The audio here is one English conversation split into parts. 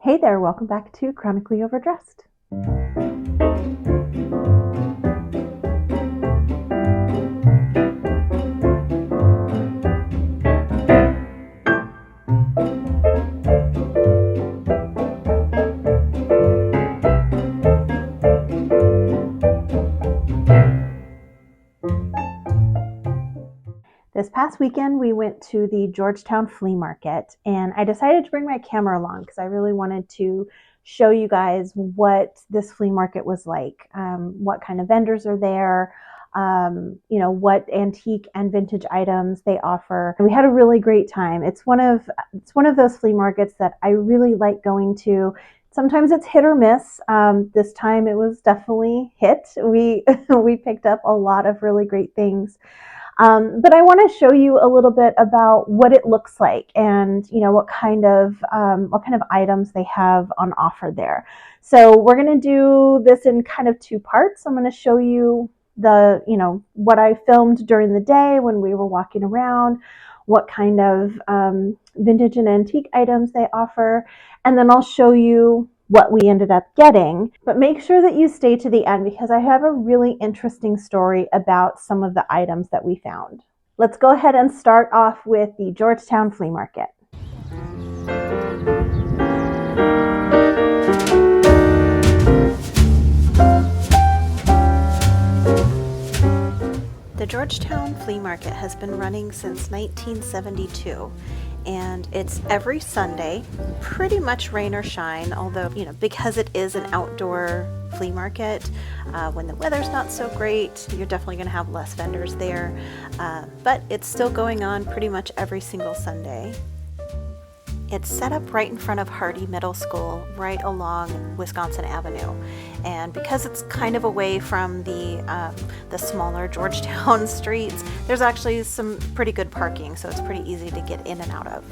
Hey there, welcome back to Chronically Overdressed. This past weekend, we went to the Georgetown Flea Market, and I decided to bring my camera along because I really wanted to show you guys what this flea market was like, what kind of vendors are there, what antique and vintage items they offer. We had a really great time. It's one of those flea markets that I really like going to. Sometimes it's hit or miss. This time it was definitely hit. We we picked up a lot of really great things. But I want to show you a little bit about what it looks like and what kind of items they have on offer there. So we're going to do this in kind of two parts. I'm going to show you what I filmed during the day when we were walking around, what kind of vintage and antique items they offer, and then I'll show you what we ended up getting. But make sure that you stay to the end because I have a really interesting story about some of the items that we found. Let's go ahead and start off with the Georgetown Flea Market. The Georgetown Flea Market has been running since 1972. And it's every Sunday, pretty much rain or shine, although, because it is an outdoor flea market, when the weather's not so great, you're definitely going to have less vendors there, but it's still going on pretty much every single Sunday. It's set up right in front of Hardy Middle School, right along Wisconsin Avenue. And because it's kind of away from the smaller Georgetown streets, there's actually some pretty good parking, so it's pretty easy to get in and out of.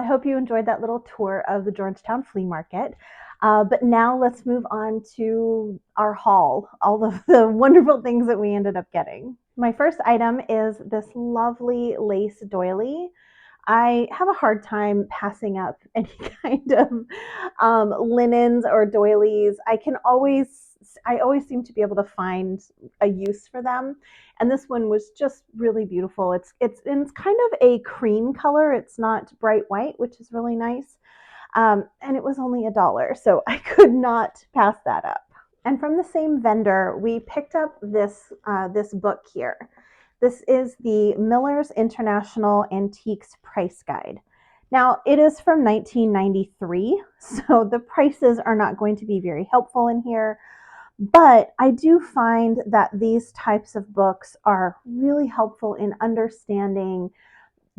I hope you enjoyed that little tour of the Georgetown Flea Market. But now let's move on to our haul, all of the wonderful things that we ended up getting. My first item is this lovely lace doily. I have a hard time passing up any kind of linens or doilies. I always seem to be able to find a use for them, and this one was just really beautiful. It's kind of a cream color. It's not bright white, which is really nice. And it was only $1, so I could not pass that up. And from the same vendor, we picked up this book here. This is the Miller's International Antiques Price Guide. Now, it is from 1993, so the prices are not going to be very helpful in here, but I do find that these types of books are really helpful in understanding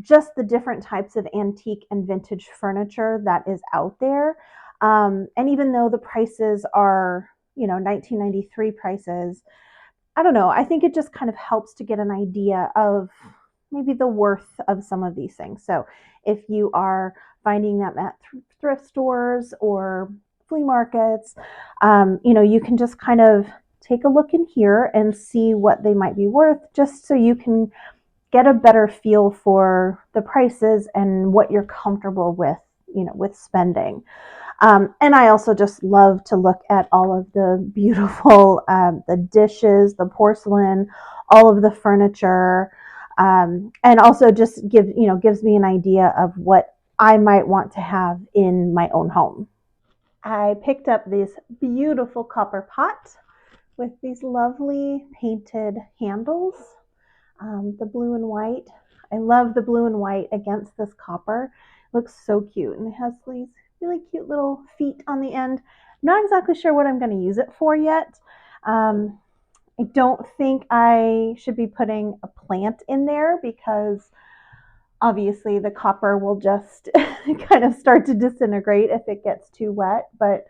just the different types of antique and vintage furniture that is out there. And even though the prices are, 1993 prices, I don't know. I think it just kind of helps to get an idea of maybe the worth of some of these things. So if you are finding them at thrift stores or flea markets, you can just kind of take a look in here and see what they might be worth, just so you can get a better feel for the prices and what you're comfortable with spending. And I also just love to look at all of the beautiful, the dishes, the porcelain, all of the furniture, and also just gives me an idea of what I might want to have in my own home. I picked up this beautiful copper pot with these lovely painted handles, the blue and white. I love the blue and white against this copper. It looks so cute, and it has these really cute little feet on the end. I'm not exactly sure what I'm going to use it for yet. I don't think I should be putting a plant in there because obviously the copper will just kind of start to disintegrate if it gets too wet. But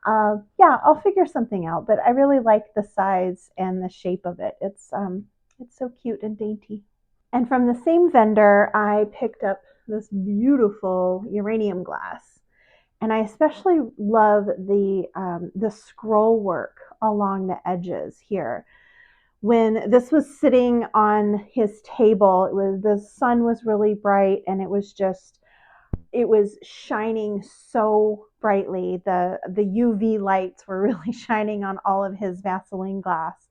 yeah, I'll figure something out. But I really like the size and the shape of it. It's so cute and dainty. And from the same vendor, I picked up this beautiful uranium glass. And I especially love the scroll work along the edges here. When this was sitting on his table, the sun was really bright, and it was shining so brightly. The UV lights were really shining on all of his Vaseline glass,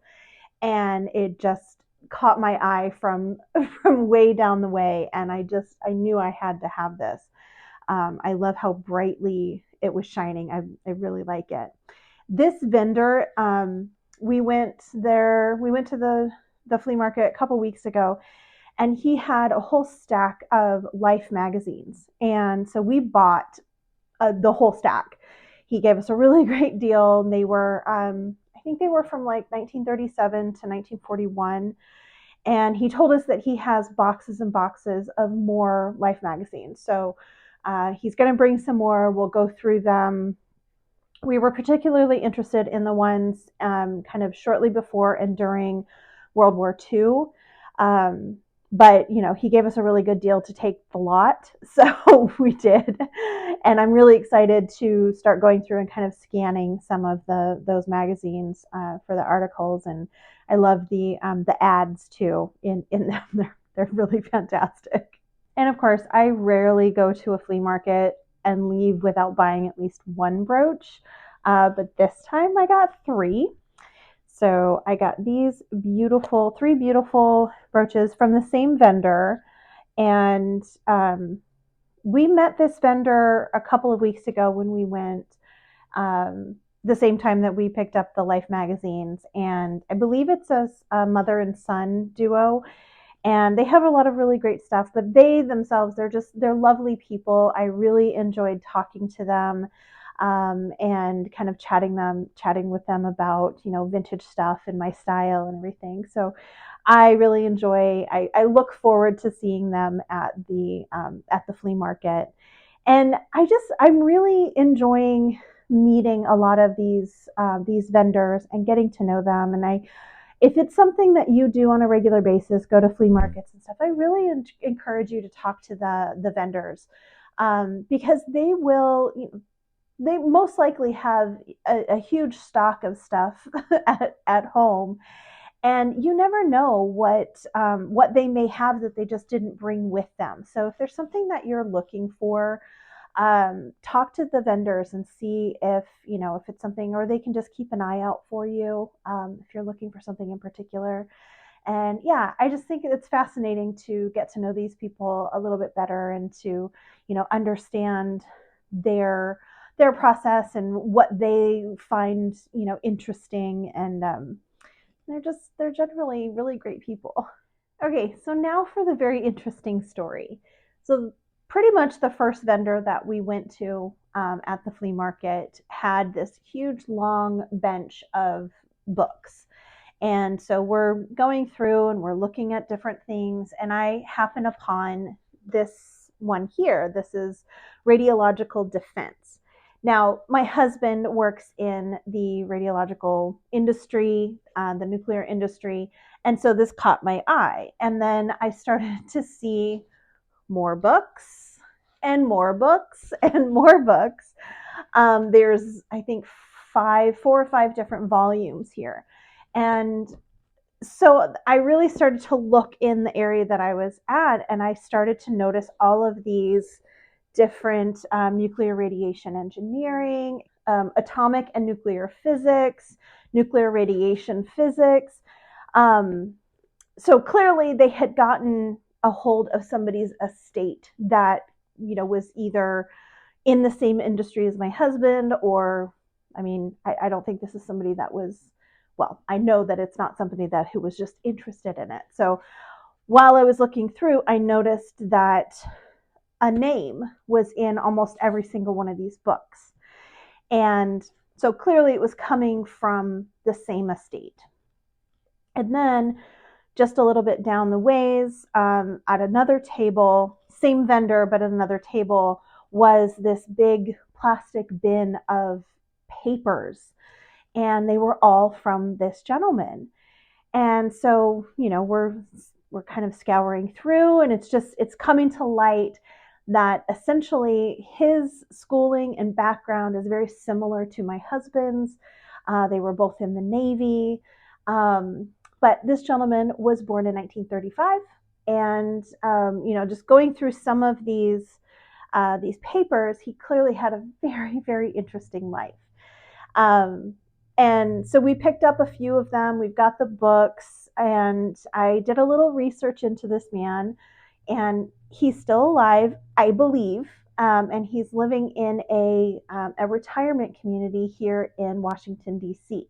and it just caught my eye from from way down the way, and I knew I had to have this. I love how brightly it was shining. I really like it. This vendor, we went there. We went to the flea market a couple weeks ago, and he had a whole stack of Life magazines, and so we bought the whole stack. He gave us a really great deal. They were, I think they were from like 1937 to 1941. And he told us that he has boxes and boxes of more Life magazines. So he's going to bring some more. We'll go through them. We were particularly interested in the ones kind of shortly before and during World War II. But he gave us a really good deal to take the lot, so we did. And I'm really excited to start going through and kind of scanning some of those magazines for the articles. And I love the ads too in them. They're really fantastic. And of course, I rarely go to a flea market and leave without buying at least one brooch. But this time I got 3. So I got these three beautiful brooches from the same vendor. And we met this vendor a couple of weeks ago when we went, the same time that we picked up the Life magazines. And I believe it's a mother and son duo. And they have a lot of really great stuff, but they themselves, they're lovely people. I really enjoyed talking to them. And kind of chatting with them about, vintage stuff and my style and everything. So I really enjoy, I look forward to seeing them at the flea market. And I'm really enjoying meeting a lot of these vendors and getting to know them. And if it's something that you do on a regular basis, go to flea markets and stuff, I really encourage you to talk to the vendors. because they will, they most likely have a huge stock of stuff at home, and you never know what they may have that they just didn't bring with them. So if there's something that you're looking for, talk to the vendors and see if if it's something, or they can just keep an eye out for you if you're looking for something in particular. And yeah, I just think it's fascinating to get to know these people a little bit better, and to understand their process and what they find interesting. And they're generally really great people. Okay, so now for the very interesting story. So pretty much the first vendor that we went to at the flea market had this huge long bench of books. And so we're going through and we're looking at different things, and I happen upon this one here. This is radiological defense. Now, my husband works in the radiological industry, the nuclear industry, and so this caught my eye. And then I started to see more books and more books and more books. There's, I think, 4 or 5 different volumes here. And so I really started to look in the area that I was at, and I started to notice all of these different nuclear radiation engineering, atomic and nuclear physics, nuclear radiation physics. So clearly they had gotten a hold of somebody's estate that was either in the same industry as my husband, or I don't think this is somebody that was, well, I know that it's not somebody who was just interested in it. So while I was looking through, I noticed that a name was in almost every single one of these books. And so clearly it was coming from the same estate. And then just a little bit down the ways, at another table, same vendor, but at another table, was this big plastic bin of papers. And they were all from this gentleman. And so, we're kind of scouring through, and it's coming to light that essentially his schooling and background is very similar to my husband's. They were both in the Navy. But this gentleman was born in 1935. And, just going through some of these papers, he clearly had a very, very interesting life. And so we picked up a few of them. We've got the books, and I did a little research into this man, and he's still alive, I believe, and he's living in a retirement community here in Washington, D.C.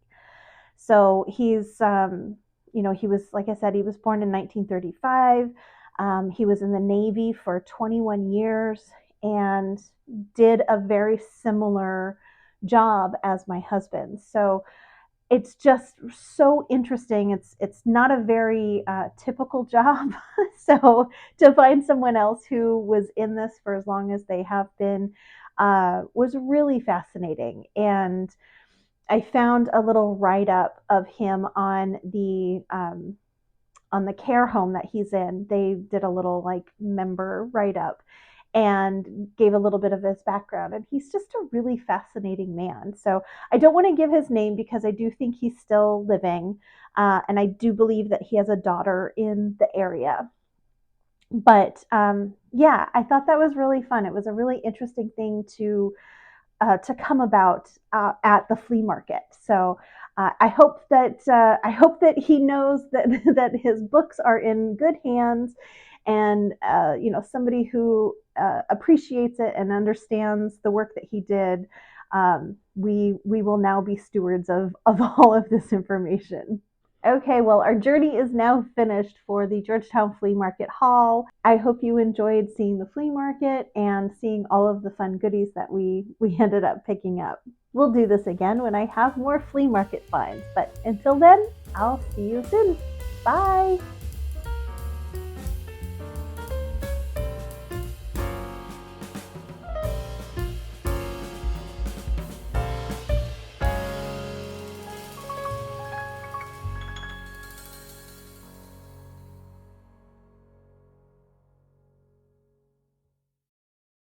So he's, he was, like I said, he was born in 1935. He was in the Navy for 21 years and did a very similar job as my husband. So it's just so interesting. It's not a very typical job. So to find someone else who was in this for as long as they have been was really fascinating. And I found a little write-up of him on the care home that he's in. They did a little member write-up and gave a little bit of his background. And he's just a really fascinating man. So I don't want to give his name because I do think he's still living. And I do believe that he has a daughter in the area. But yeah, I thought that was really fun. It was a really interesting thing to come about at the flea market. So I hope that he knows that that his books are in good hands, and somebody who appreciates it and understands the work that he did. We will now be stewards of all of this information. Okay, well, our journey is now finished for the Georgetown Flea Market haul. I hope you enjoyed seeing the flea market and seeing all of the fun goodies that we ended up picking up. We'll do this again when I have more flea market finds, but until then, I'll see you soon. Bye!